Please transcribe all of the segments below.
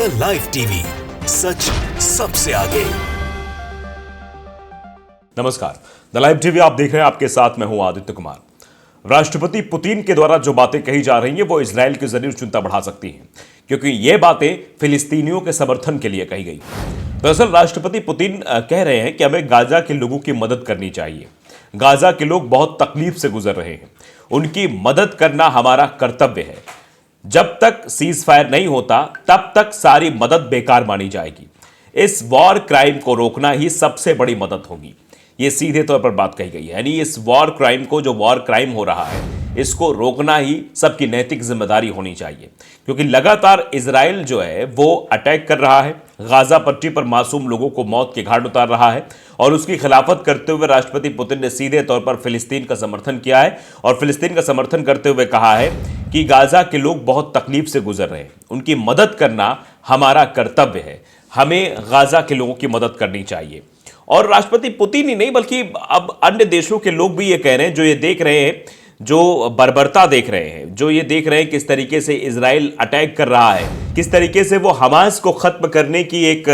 The live TV, सच सबसे आगे। नमस्कार, द लाइव टीवी आप देख रहे हैं। आपके साथ मैं हूं आदित्य कुमार। राष्ट्रपति पुतिन के द्वारा जो बातें कही जा रही हैं वो इजराइल के जरिए चिंता बढ़ा सकती हैं, क्योंकि ये बातें फिलिस्तीनियों के समर्थन के लिए कही गई। दरअसल राष्ट्रपति पुतिन कह रहे हैं कि हमें गाजा के लोगों की मदद करनी चाहिए। गाजा के लोग बहुत तकलीफ से गुजर रहे हैं, उनकी मदद करना हमारा कर्तव्य है। जब तक सीज फायर नहीं होता तब तक सारी मदद बेकार मानी जाएगी। इस वॉर क्राइम को रोकना ही सबसे बड़ी मदद होगी। ये सीधे तौर पर बात कही गई है, यानी इस वॉर क्राइम को, जो वॉर क्राइम हो रहा है, इसको रोकना ही सबकी नैतिक जिम्मेदारी होनी चाहिए, क्योंकि लगातार इजराइल जो है वो अटैक कर रहा है, गाजा पट्टी पर मासूम लोगों को मौत के घाट उतार रहा है। और उसकी खिलाफत करते हुए राष्ट्रपति पुतिन ने सीधे तौर पर फिलिस्तीन का समर्थन किया है और फिलिस्तीन का समर्थन करते हुए कहा है कि गाजा के लोग बहुत तकलीफ से गुजर रहे हैं, उनकी मदद करना हमारा कर्तव्य है, हमें गाजा के लोगों की मदद करनी चाहिए। और राष्ट्रपति पुतिन ही नहीं बल्कि अब अन्य देशों के लोग भी ये कह रहे हैं, जो ये देख रहे हैं, जो बर्बरता देख रहे हैं, जो ये देख रहे हैं किस तरीके से इजराइल अटैक कर रहा है, किस तरीके से वो हमास को खत्म करने की एक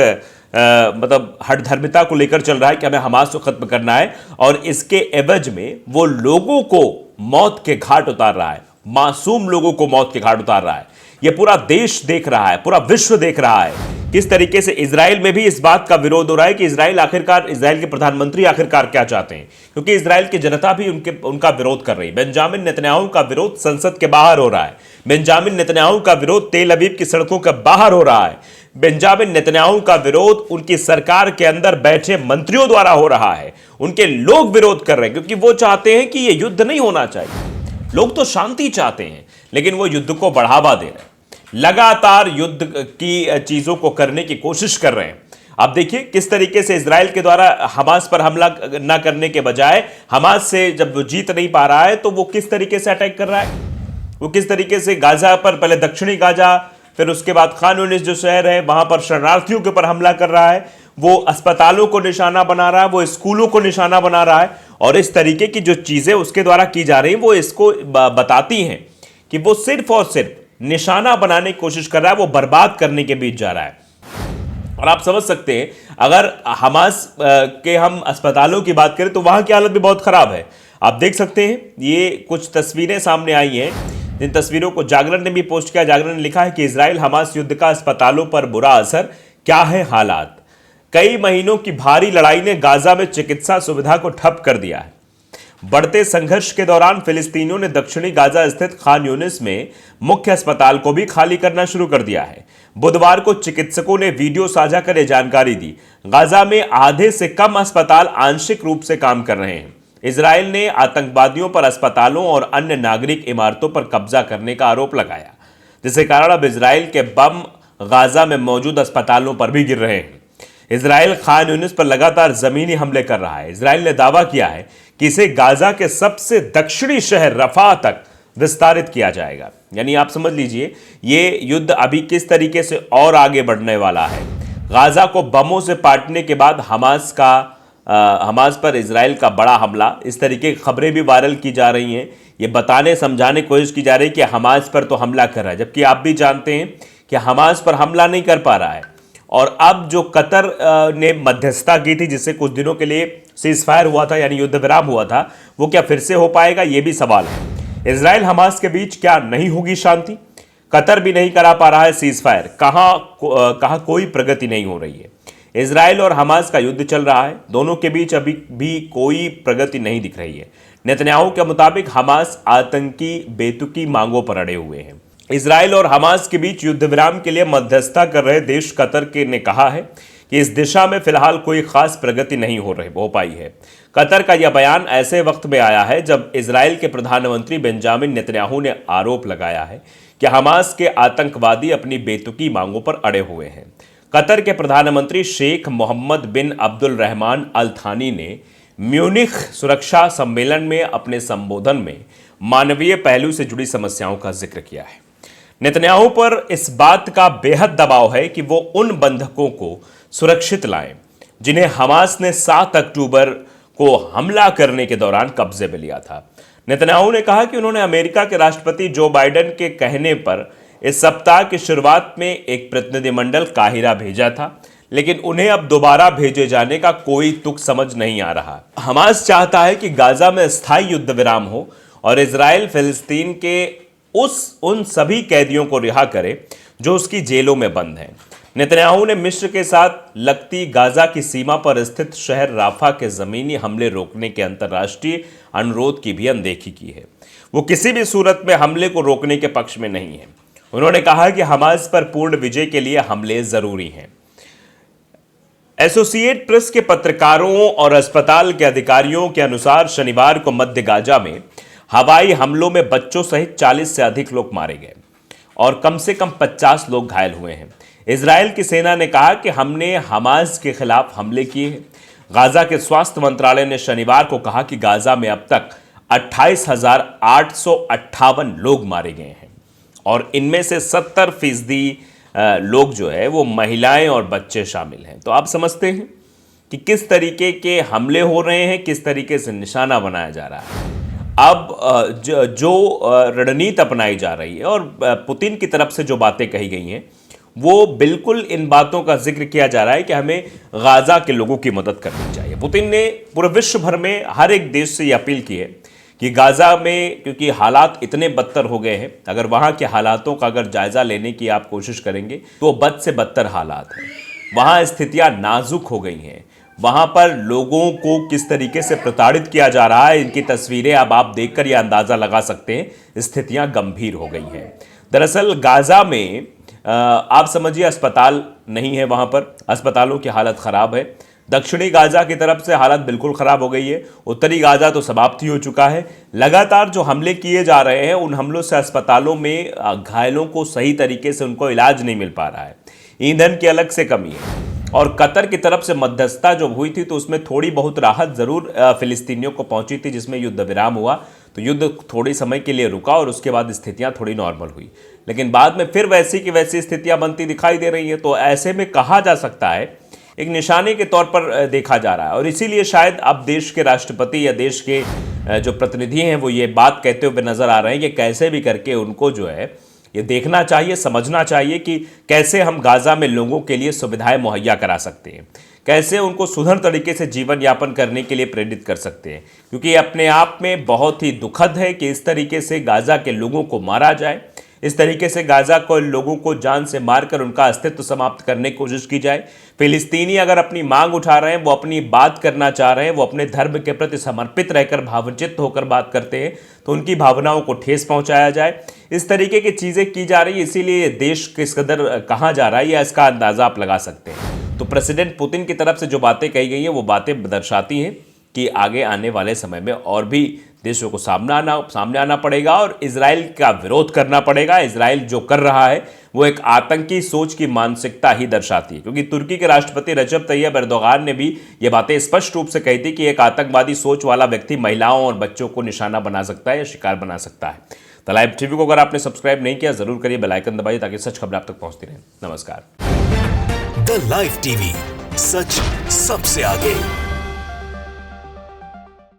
मतलब हठधर्मिता को लेकर चल रहा है कि हमें हमास को खत्म करना है, और इसके एवज में वो लोगों को मौत के घाट उतार रहा है, मासूम लोगों को मौत के घाट उतार रहा है। ये पूरा देश देख रहा है, पूरा विश्व देख रहा है किस तरीके से इजराइल में भी इस बात का विरोध हो रहा है कि इजराइल के प्रधानमंत्री आखिरकार क्या चाहते हैं, क्योंकि इजराइल की जनता भी उनका विरोध कर रही है। बेंजामिन नेतन्याहू का विरोध संसद के बाहर हो रहा है। बेंजामिन नेतन्याहू का विरोध तेल अवीव की सड़कों के बाहर हो रहा है। बेंजामिन नेतन्याहू का विरोध उनकी सरकार के अंदर बैठे मंत्रियों द्वारा हो रहा है। उनके लोग विरोध कर रहे हैं, क्योंकि वो चाहते हैं कि यह युद्ध नहीं होना चाहिए। लोग तो शांति चाहते हैं, लेकिन वो युद्ध को बढ़ावा दे रहे हैं, लगातार युद्ध की चीजों को करने की कोशिश कर रहे हैं। आप देखिए किस तरीके से इजराइल के द्वारा हमास पर हमला न करने के बजाय, हमास से जब वो जीत नहीं पा रहा है तो वो किस तरीके से अटैक कर रहा है। वो किस तरीके से गाजा पर, पहले दक्षिणी गाजा, फिर उसके बाद खान यूनिस जो शहर है वहां पर शरणार्थियों के ऊपर हमला कर रहा है। वो अस्पतालों को निशाना बना रहा है, वो स्कूलों को निशाना बना रहा है। और इस तरीके की जो चीजें उसके द्वारा की जा रही हैं वो इसको बताती हैं कि वो सिर्फ और सिर्फ निशाना बनाने की कोशिश कर रहा है, वो बर्बाद करने के बीच जा रहा है। और आप समझ सकते हैं, अगर हमास के हम अस्पतालों की बात करें तो वहां की हालत भी बहुत खराब है। आप देख सकते हैं, ये कुछ तस्वीरें सामने आई हैं, जिन तस्वीरों को जागरण ने भी पोस्ट किया। जागरण ने लिखा है कि इजराइल हमास युद्ध का अस्पतालों पर बुरा असर, क्या है हालात। कई महीनों की भारी लड़ाई ने गाजा में चिकित्सा सुविधा को ठप कर दिया है। बढ़ते संघर्ष के दौरान फिलिस्तीनियों ने दक्षिणी गाजा स्थित खान यूनिस में मुख्य अस्पताल को भी खाली करना शुरू कर दिया है। बुधवार को चिकित्सकों ने वीडियो साझा कर यह जानकारी दी। गाजा में आधे से कम अस्पताल आंशिक रूप से काम कर रहे हैं। इजराइल ने आतंकवादियों पर अस्पतालों और अन्य नागरिक इमारतों पर कब्जा करने का आरोप लगाया, जिसके कारण अब इजराइल के बम गाजा में मौजूद अस्पतालों पर भी गिर रहे हैं। इजराइल खान यूनिस पर लगातार जमीनी हमले कर रहा है। इजराइल ने दावा किया है कि इसे गाजा के सबसे दक्षिणी शहर रफा तक विस्तारित किया जाएगा। यानी आप समझ लीजिए ये युद्ध अभी किस तरीके से और आगे बढ़ने वाला है। गाजा को बमों से पाटने के बाद हमास पर इजराइल का बड़ा हमला, इस तरीके की खबरें भी वायरल की जा रही हैं। ये बताने समझाने की कोशिश की जा रही है कि हमास पर तो हमला कर रहा है, जबकि आप भी जानते हैं कि हमास पर हमला नहीं कर पा रहा है। और अब जो कतर ने मध्यस्थता की थी, जिससे कुछ दिनों के लिए सीज फायर हुआ था, यानी युद्ध विराम हुआ था, वो क्या फिर से हो पाएगा, ये भी सवाल है। इजराइल हमास के बीच क्या नहीं होगी शांति? कतर भी नहीं करा पा रहा है सीज फायर, कहां कोई प्रगति नहीं हो रही है। इजराइल और हमास का युद्ध चल रहा है, दोनों के बीच अभी भी कोई प्रगति नहीं दिख रही है। नेतन्याहू के मुताबिक हमास आतंकी बेतुकी मांगों पर अड़े हुए हैं। इजराइल और हमास के बीच युद्ध विराम के लिए मध्यस्थता कर रहे देश कतर के ने कहा है कि इस दिशा में फिलहाल कोई खास प्रगति नहीं हो पाई है। कतर का यह बयान ऐसे वक्त में आया है जब इजराइल के प्रधानमंत्री बेंजामिन नेतन्याहू ने आरोप लगाया है कि हमास के आतंकवादी अपनी बेतुकी मांगों पर अड़े हुए हैं। कतर के प्रधानमंत्री शेख मोहम्मद बिन अब्दुल रहमान अल थानी ने म्यूनिख सुरक्षा सम्मेलन में अपने संबोधन में मानवीय पहलू से जुड़ी समस्याओं का जिक्र किया है। नेतन्याहू पर इस बात का बेहद दबाव है कि वो उन बंधकों को सुरक्षित लाएं जिन्हें हमास ने 7 अक्टूबर को हमला करने के दौरान कब्जे में लिया था। नेतन्याहू ने कहा कि उन्होंने अमेरिका के राष्ट्रपति जो बाइडेन के कहने पर इस सप्ताह की शुरुआत में एक प्रतिनिधिमंडल काहिरा भेजा था, लेकिन उन्हें अब दोबारा भेजे जाने का कोई तुक समझ नहीं आ रहा। हमास चाहता है कि गाजा में स्थायी युद्ध विराम हो और इजराइल फिलिस्तीन के उन सभी कैदियों को रिहा करे जो उसकी जेलों में बंद हैं। नेतन्याहू ने मिस्र के साथ लगती गाजा की सीमा पर स्थित शहर राफा के जमीनी हमले रोकने के अंतर्राष्ट्रीय अनुरोध की भी अनदेखी की है। वो किसी भी सूरत में हमले को रोकने के पक्ष में नहीं है। उन्होंने कहा कि हमास पर पूर्ण विजय के लिए हमले जरूरी हैं। एसोसिएट प्रेस के पत्रकारों और अस्पताल के अधिकारियों के अनुसार शनिवार को मध्य गाजा में हवाई हमलों में बच्चों सहित 40 से अधिक लोग मारे गए और कम से कम 50 लोग घायल हुए हैं। इजराइल की सेना ने कहा कि हमने हमास के खिलाफ हमले किए हैं। गाजा के स्वास्थ्य मंत्रालय ने शनिवार को कहा कि गाजा में अब तक 28,858 लोग मारे गए हैं और इनमें से 70% लोग जो है वो महिलाएं और बच्चे शामिल हैं। तो आप समझते हैं कि किस तरीके के हमले हो रहे हैं, किस तरीके से निशाना बनाया जा रहा है। अब जो रणनीति अपनाई जा रही है और पुतिन की तरफ से जो बातें कही गई हैं, वो बिल्कुल इन बातों का जिक्र किया जा रहा है कि हमें गाजा के लोगों की मदद करनी चाहिए। पुतिन ने पूरे विश्व भर में हर एक देश से ये अपील की है कि गाजा में, क्योंकि हालात इतने बदतर हो गए हैं, अगर वहाँ के हालातों का अगर जायजा लेने की आप कोशिश करेंगे तो बद से बदतर हालात हैं। वहाँ स्थितियाँ नाजुक हो गई हैं। वहाँ पर लोगों को किस तरीके से प्रताड़ित किया जा रहा है, इनकी तस्वीरें अब आप देखकर यह अंदाज़ा लगा सकते हैं। स्थितियाँ गंभीर हो गई हैं। दरअसल गाजा में आप समझिए अस्पताल नहीं है, वहाँ पर अस्पतालों की हालत ख़राब है। दक्षिणी गाजा की तरफ से हालत बिल्कुल ख़राब हो गई है। उत्तरी गाजा तो समाप्त ही हो चुका है। लगातार जो हमले किए जा रहे हैं, उन हमलों से अस्पतालों में घायलों को सही तरीके से उनको इलाज नहीं मिल पा रहा है। ईंधन की अलग से कमी है और कतर की तरफ से मध्यस्थता जो हुई थी तो उसमें थोड़ी बहुत राहत ज़रूर फिलिस्तीनियों को पहुंची थी, जिसमें युद्ध विराम हुआ। तो युद्ध थोड़ी समय के लिए रुका और उसके बाद स्थितियां थोड़ी नॉर्मल हुई, लेकिन बाद में फिर वैसी की वैसी स्थितियां बनती दिखाई दे रही हैं। तो ऐसे में कहा जा सकता है, एक निशाने के तौर पर देखा जा रहा है और इसीलिए शायद अब देश के राष्ट्रपति या देश के जो प्रतिनिधि हैं वो ये बात कहते हुए नजर आ रहे हैं कि कैसे भी करके उनको जो है ये देखना चाहिए, समझना चाहिए कि कैसे हम गाजा में लोगों के लिए सुविधाएं मुहैया करा सकते हैं, कैसे उनको सुधर तरीके से जीवन यापन करने के लिए प्रेरित कर सकते हैं। क्योंकि अपने आप में बहुत ही दुखद है कि इस तरीके से गाजा के लोगों को मारा जाए, इस तरीके से गाजा को लोगों को जान से मारकर उनका अस्तित्व समाप्त करने की कोशिश की जाए। फिलिस्तीनी अगर अपनी मांग उठा रहे हैं, वो अपनी बात करना चाह रहे हैं, वो अपने धर्म के प्रति समर्पित रहकर भावचित्त होकर बात करते हैं, तो उनकी भावनाओं को ठेस पहुंचाया जाए। इस तरीके की चीज़ें की जा रही है, इसीलिए देश किस कदर कहाँ जा रहा है या इसका अंदाज़ा आप लगा सकते हैं। तो प्रेसिडेंट पुतिन की तरफ से जो बातें कही गई हैं वो बातें दर्शाती हैं कि आगे आने वाले समय में और भी देशों को सामने आना पड़ेगा और इजराइल का विरोध करना पड़ेगा। इजराइल जो कर रहा है वो एक आतंकी सोच की मानसिकता ही दर्शाती है, क्योंकि तुर्की के राष्ट्रपति रजब तैयब एर्दोगान ने भी ये बातें स्पष्ट रूप से कही थी कि एक आतंकवादी सोच वाला व्यक्ति महिलाओं और बच्चों को निशाना बना सकता है या शिकार बना सकता है। द लाइव टीवी को अगर आपने सब्सक्राइब नहीं किया जरूर करिए, बेल आइकन दबाइए ताकि सच खबर आप तक पहुंचती रहे। नमस्कार। द लाइव टीवी, सच सबसे आगे।